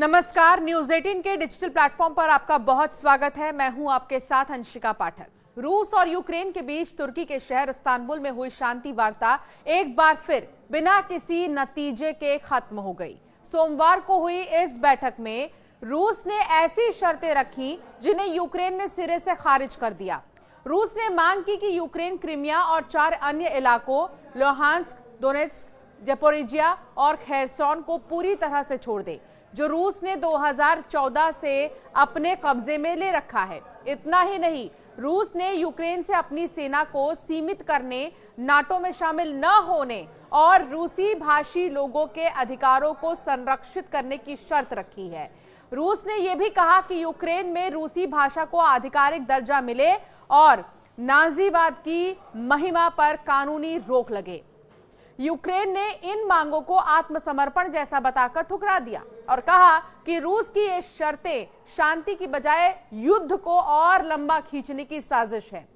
नमस्कार, न्यूज 18 के digital platform पर आपका बहुत स्वागत है। मैं हूं आपके साथ अंशिका पाठक। रूस और यूक्रेन के बीच तुर्की के शहर इस्तांबुल में हुई शांति वार्ता एक बार फिर बिना किसी नतीजे के खत्म हो गई। सोमवार को हुई इस बैठक में रूस ने ऐसी शर्तें रखी जिन्हें यूक्रेन ने सिरे से खारिज कर दिया। रूस ने मांग की कि यूक्रेन क्रीमिया और 4 अन्य इलाकों लुहांस्क, दोनेत्स्क, ज़पोरिजिया और खेरसोन को पूरी तरह से छोड़ दे, जो रूस ने 2014 से अपने कब्जे में ले रखा है। इतना ही नहीं, रूस ने यूक्रेन से अपनी सेना को सीमित करने, नाटो में शामिल न होने और रूसी भाषी लोगों के अधिकारों को संरक्षित करने की शर्त रखी है। रूस ने यह भी कहा कि यूक्रेन में रूसी भाषा को आधिकारिक दर्जा मिले और नाजीवाद की महिमा पर कानूनी रोक लगे। यूक्रेन ने इन मांगों को आत्मसमर्पण जैसा बताकर ठुकरा दिया और कहा कि रूस की ये शर्तें शांति की बजाय युद्ध को और लंबा खींचने की साजिश है।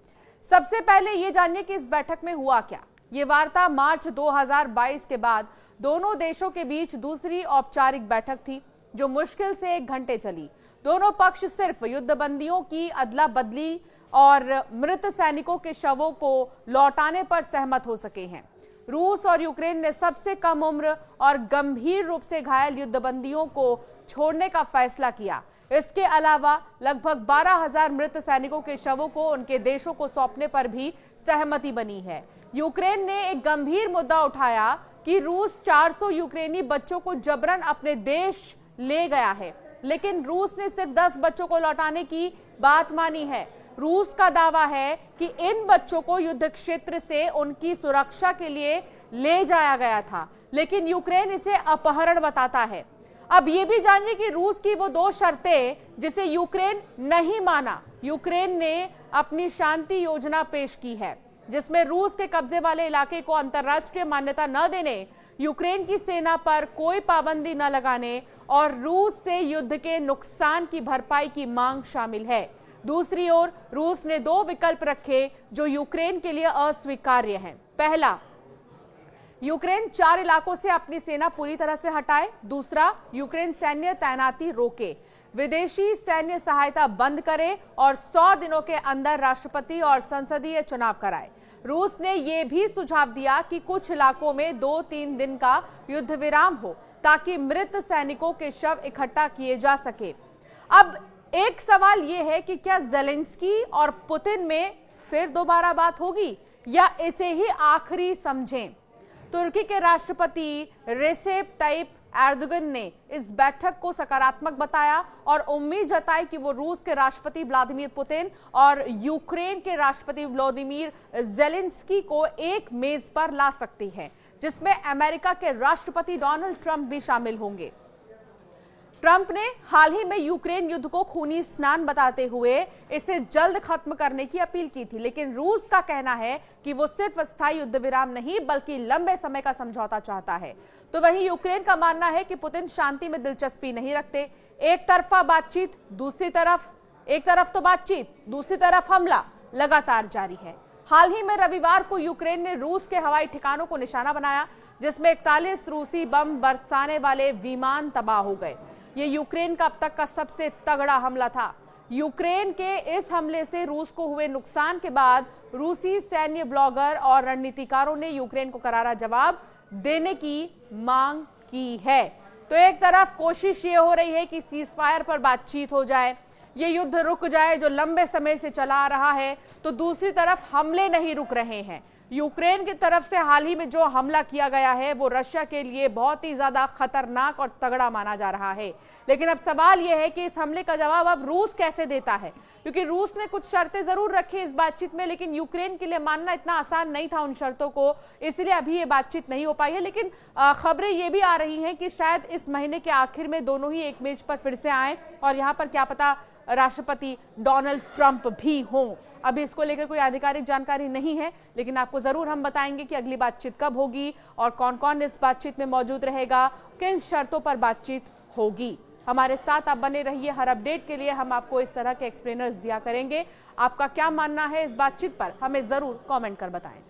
सबसे पहले ये जानिए कि इस बैठक में हुआ क्या। ये वार्ता मार्च 2022 के बाद दोनों देशों के बीच दूसरी औपचारिक बैठक थी, जो मुश्किल से 1 घंटे चली। दोनों पक्ष सिर्फ युद्धबंदियों की अदला बदली और मृत सैनिकों के शवों को लौटाने पर सहमत हो सके हैं। रूस और यूक्रेन ने सबसे कम उम्र और गंभीर रूप से घायल युद्धबंदियों को छोड़ने का फैसला किया। इसके अलावा लगभग 12,000 मृत सैनिकों के शवों को उनके देशों को सौंपने पर भी सहमति बनी है। यूक्रेन ने एक गंभीर मुद्दा उठाया कि रूस 400 यूक्रेनी बच्चों को जबरन अपने देश ले गया है, लेकिन रूस ने सिर्फ 10 बच्चों को लौटाने की बात मानी है। रूस का दावा है कि इन बच्चों को युद्ध क्षेत्र से उनकी सुरक्षा के लिए ले जाया गया था, लेकिन यूक्रेन इसे अपहरण बताता है। अब ये भी जानिए कि रूस की वो 2 शर्तें जिसे यूक्रेन नहीं माना। यूक्रेन ने अपनी शांति योजना पेश की है, जिसमें रूस के कब्जे वाले इलाके को अंतर्राष्ट्रीय मान्यता न देने, यूक्रेन की सेना पर कोई पाबंदी न लगाने और रूस से युद्ध के नुकसान की भरपाई की मांग शामिल है। दूसरी ओर रूस ने 2 विकल्प रखे जो यूक्रेन के लिए अस्वीकार्य हैं। पहला, यूक्रेन 4 इलाकों से अपनी सेना पूरी तरह से हटाए। दूसरा, यूक्रेन सैन्य तैनाती रोके, विदेशी सैन्य सहायता बंद करे और 100 दिनों के अंदर राष्ट्रपति और संसदीय चुनाव कराए। रूस ने यह भी सुझाव दिया कि कुछ इलाकों में 2-3 दिन का युद्ध विराम हो, ताकि मृत सैनिकों के शव इकट्ठा किए जा सके। अब एक सवाल यह है कि क्या ज़ेलेंस्की और पुतिन में फिर दोबारा बात होगी या इसे ही आखिरी समझें? तुर्की के राष्ट्रपति रेसेप ताइप एर्दोगन ने इस बैठक को सकारात्मक बताया और उम्मीद जताई कि वो रूस के राष्ट्रपति व्लादिमीर पुतिन और यूक्रेन के राष्ट्रपति व्लादिमीर ज़ेलेंस्की को एक मेज पर ला सकती है, जिसमें अमेरिका के राष्ट्रपति डोनाल्ड ट्रंप भी शामिल होंगे। ट्रंप ने हाल ही में यूक्रेन युद्ध को खूनी स्नान बताते हुए इसे जल्द खत्म करने की अपील की थी, लेकिन रूस का कहना है कि वो सिर्फ अस्थायी युद्ध विराम नहीं बल्कि लंबे समय का समझौता चाहता है। तो वहीं यूक्रेन का मानना है कि पुतिन शांति में दिलचस्पी नहीं रखते। एक तरफा बातचीत, एक तरफ तो बातचीत, दूसरी तरफ हमला लगातार जारी है। हाल ही में रविवार को यूक्रेन ने रूस के हवाई ठिकानों को निशाना बनाया, जिसमें 41 रूसी बम बरसाने वाले विमान तबाह हो गए। ये यूक्रेन का अब तक का सबसे तगड़ा हमला था। यूक्रेन के इस हमले से रूस को हुए नुकसान के बाद रूसी सैन्य ब्लॉगर और रणनीतिकारों ने यूक्रेन को करारा जवाब देने की मांग की है। तो एक तरफ कोशिश ये हो रही है कि सीजफायर पर बातचीत हो जाए, ये युद्ध रुक जाए जो लंबे समय से चला आ रहा है, तो दूसरी तरफ हमले नहीं रुक रहे हैं। यूक्रेन की तरफ से हाल ही में जो हमला किया गया है वो रशिया के लिए बहुत ही ज्यादा खतरनाक और तगड़ा माना जा रहा है। लेकिन अब सवाल यह है कि इस हमले का जवाब अब रूस कैसे देता है, क्योंकि रूस ने कुछ शर्तें जरूर रखी इस बातचीत में, लेकिन यूक्रेन के लिए मानना इतना आसान नहीं था उन शर्तों को, इसलिए अभी ये बातचीत नहीं हो पाई है। लेकिन खबरें ये भी आ रही हैं कि शायद इस महीने के आखिर में दोनों ही एक मेज पर फिर से आए और यहाँ पर क्या पता राष्ट्रपति डोनाल्ड ट्रंप भी हों। अभी इसको लेकर कोई आधिकारिक जानकारी नहीं है, लेकिन आपको जरूर हम बताएंगे कि अगली बातचीत कब होगी और कौन कौन इस बातचीत में मौजूद रहेगा, किन शर्तों पर बातचीत होगी। हमारे साथ आप बने रहिए। हर अपडेट के लिए हम आपको इस तरह के एक्सप्लेनर्स दिया करेंगे। आपका क्या मानना है इस बातचीत पर, हमें जरूर कमेंट कर बताएं।